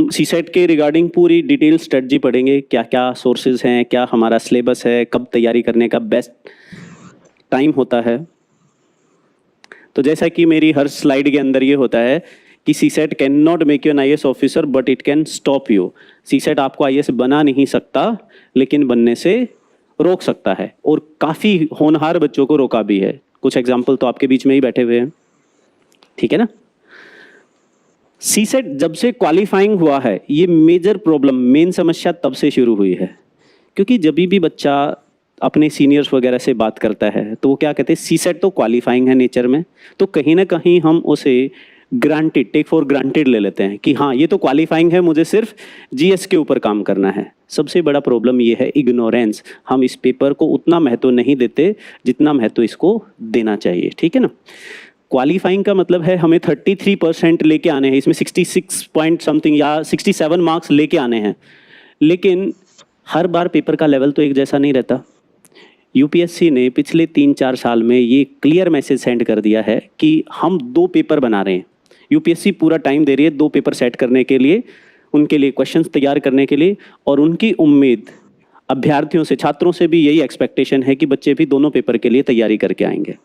CSAT के regarding पूरी detail strategy पढ़ेंगे, क्या क्या सोर्सेज हैं, क्या हमारा सिलेबस है, कब तैयारी करने का बेस्ट टाइम होता है। तो जैसा कि मेरी हर स्लाइड के अंदर ये होता है कि CSAT can not make you an IAS officer but it can stop you. CSAT आपको आईएएस बना नहीं सकता, लेकिन बनने से रोक सकता है, और काफ़ी होनहार बच्चों को रोका भी है। कुछ एग्जाम्पल तो आपके बीच में ही बैठे हुए हैं, ठीक है ना। सीसेट जब से क्वालिफाइंग हुआ है, ये मेजर प्रॉब्लम, मेन समस्या तब से शुरू हुई है, क्योंकि जब भी बच्चा अपने सीनियर्स वगैरह से बात करता है तो वो क्या कहते हैं, सीसेट तो क्वालिफाइंग है नेचर में, तो कहीं ना कहीं हम उसे ग्रांटेड, टेक फॉर ग्रांटेड ले लेते हैं कि हाँ ये तो क्वालिफाइंग है, मुझे सिर्फ जीएस के ऊपर काम करना है। सबसे बड़ा प्रॉब्लम ये है इग्नोरेंस। हम इस पेपर को उतना महत्व नहीं देते जितना महत्व इसको देना चाहिए, ठीक है ना। क्वालिफाइंग का मतलब है हमें 33% लेके आने हैं, इसमें 66 पॉइंट समथिंग या 67 मार्क्स लेके आने हैं, लेकिन हर बार पेपर का लेवल तो एक जैसा नहीं रहता। यूपीएससी ने पिछले 3-4 साल में ये क्लियर मैसेज सेंड कर दिया है कि हम 2 पेपर बना रहे हैं। यूपीएससी पूरा टाइम दे रही है 2 पेपर सेट करने के लिए, उनके लिए क्वेश्चंस तैयार करने के लिए, और उनकी उम्मीद अभ्यर्थियों से, छात्रों से भी यही एक्सपेक्टेशन है कि बच्चे भी दोनों पेपर के लिए तैयारी करके आएंगे,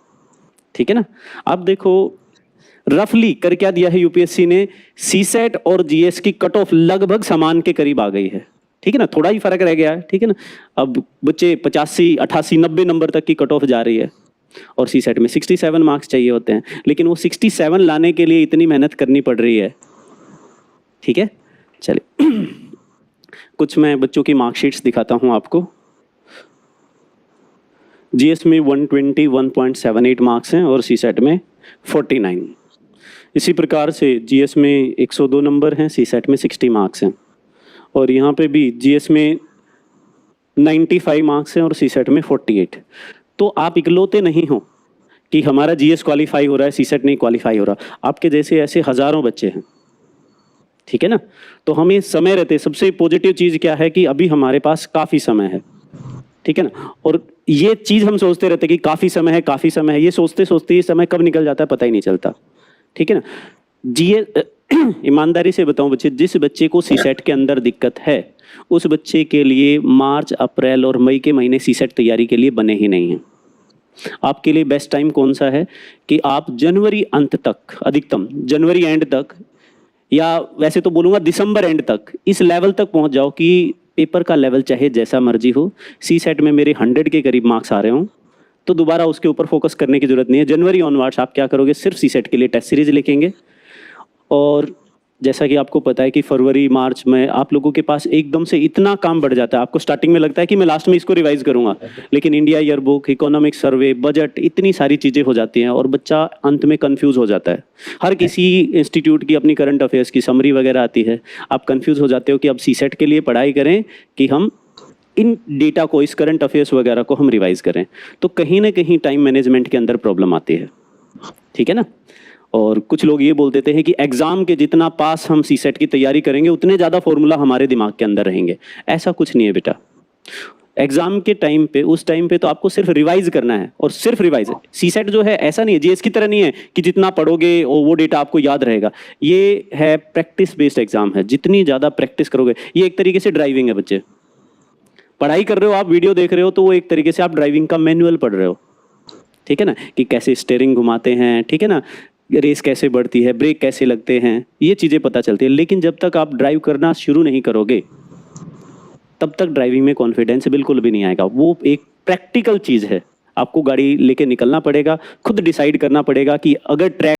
ठीक है ना। अब देखो रफली कर क्या दिया है यूपीएससी ने, सीसेट और जीएस की कट ऑफ लगभग समान के करीब आ गई है, ठीक है ना, थोड़ा ही फर्क रह गया है, ठीक है ना। अब बच्चे 85, 88, 90 नंबर तक की कट ऑफ जा रही है, और सीसेट में 67 मार्क्स चाहिए होते हैं, लेकिन वो 67 लाने के लिए इतनी मेहनत करनी पड़ रही है, ठीक है। चलिए कुछ मैं बच्चों की मार्कशीट्स दिखाता हूं आपको। जीएस में 121.78 मार्क्स हैं और सीसेट में 49। इसी प्रकार से जीएस में 102 नंबर हैं, सीसेट में 60 मार्क्स हैं, और यहाँ पे भी जीएस में 95 मार्क्स हैं और सीसेट में 48। तो आप इकलौते नहीं हो कि हमारा जीएस क्वालिफाई हो रहा है, सीसेट नहीं क्वालिफाई हो रहा। आपके जैसे ऐसे हजारों बच्चे हैं, ठीक है ना। तो हमें समय रहते, सबसे पॉजिटिव चीज़ क्या है कि अभी हमारे पास काफ़ी समय है, ठीक है ना। और ये चीज़ हम सोचते रहते कि काफ़ी समय है, काफ़ी समय है, ये सोचते सोचते ये समय कब निकल जाता है पता ही नहीं चलता, ठीक है ना। जीएस ईमानदारी से बताऊं बच्चे, जिस बच्चे को सीसेट के अंदर दिक्कत है उस बच्चे के लिए मार्च, अप्रैल और मई के महीने सीसेट तैयारी के लिए बने ही नहीं हैं। आपके लिए बेस्ट टाइम कौन सा है कि आप जनवरी अंत तक, अधिकतम जनवरी एंड तक, या वैसे तो बोलूँगा दिसंबर एंड तक, इस लेवल तक पहुँच जाओ कि पेपर का लेवल चाहे जैसा मर्जी हो, सीसेट में मेरे 100 के करीब मार्क्स आ रहे हों, तो दोबारा उसके ऊपर फोकस करने की जरूरत नहीं है। जनवरी ऑनवर्ड्स आप क्या करोगे, सिर्फ सीसेट के लिए टेस्ट सीरीज लिखेंगे, और जैसा कि आपको पता है कि फरवरी मार्च में आप लोगों के पास एकदम से इतना काम बढ़ जाता है, आपको स्टार्टिंग में लगता है कि मैं लास्ट में इसको रिवाइज करूंगा, लेकिन India year book, economic survey, budget, इतनी सारी चीज़ें हो जाती हैं और बच्चा अंत में कंफ्यूज हो जाता है। हर किसी इंस्टीट्यूट की अपनी करंट अफेयर्स की समरी वगैरह आती है, आप कंफ्यूज हो जाते हो कि अब सीसेट के लिए पढ़ाई करें कि हम इन डेटा को, इस करंट अफेयर्स वगैरह को हम रिवाइज करें। तो कहीं ना कहीं टाइम मैनेजमेंट के अंदर प्रॉब्लम आती है, ठीक है ना। और कुछ लोग ये बोल देते हैं कि एग्जाम के जितना पास हम सीसेट की तैयारी करेंगे उतने ज़्यादा फॉर्मूला हमारे दिमाग के अंदर रहेंगे। ऐसा कुछ नहीं है बेटा। एग्जाम के टाइम पे, उस टाइम पे तो आपको सिर्फ रिवाइज करना है, और सिर्फ रिवाइज है। सीसेट जो है ऐसा नहीं है, जीएस की तरह नहीं है कि जितना पढ़ोगे और वो डेटा आपको याद रहेगा। ये है प्रैक्टिस बेस्ड एग्जाम है, जितनी ज़्यादा प्रैक्टिस करोगे। ये एक तरीके से ड्राइविंग है बच्चे, पढ़ाई कर रहे हो आप, वीडियो देख रहे हो, तो वो एक तरीके से आप ड्राइविंग का मैनुअल पढ़ रहे हो, ठीक है ना, कि कैसे स्टीयरिंग घुमाते हैं, ठीक है ना, रेस कैसे बढ़ती है, ब्रेक कैसे लगते हैं, ये चीज़ें पता चलती है। लेकिन जब तक आप ड्राइव करना शुरू नहीं करोगे तब तक ड्राइविंग में कॉन्फिडेंस बिल्कुल भी नहीं आएगा। वो एक प्रैक्टिकल चीज़ है, आपको गाड़ी लेके निकलना पड़ेगा, खुद डिसाइड करना पड़ेगा कि अगर ट्रैक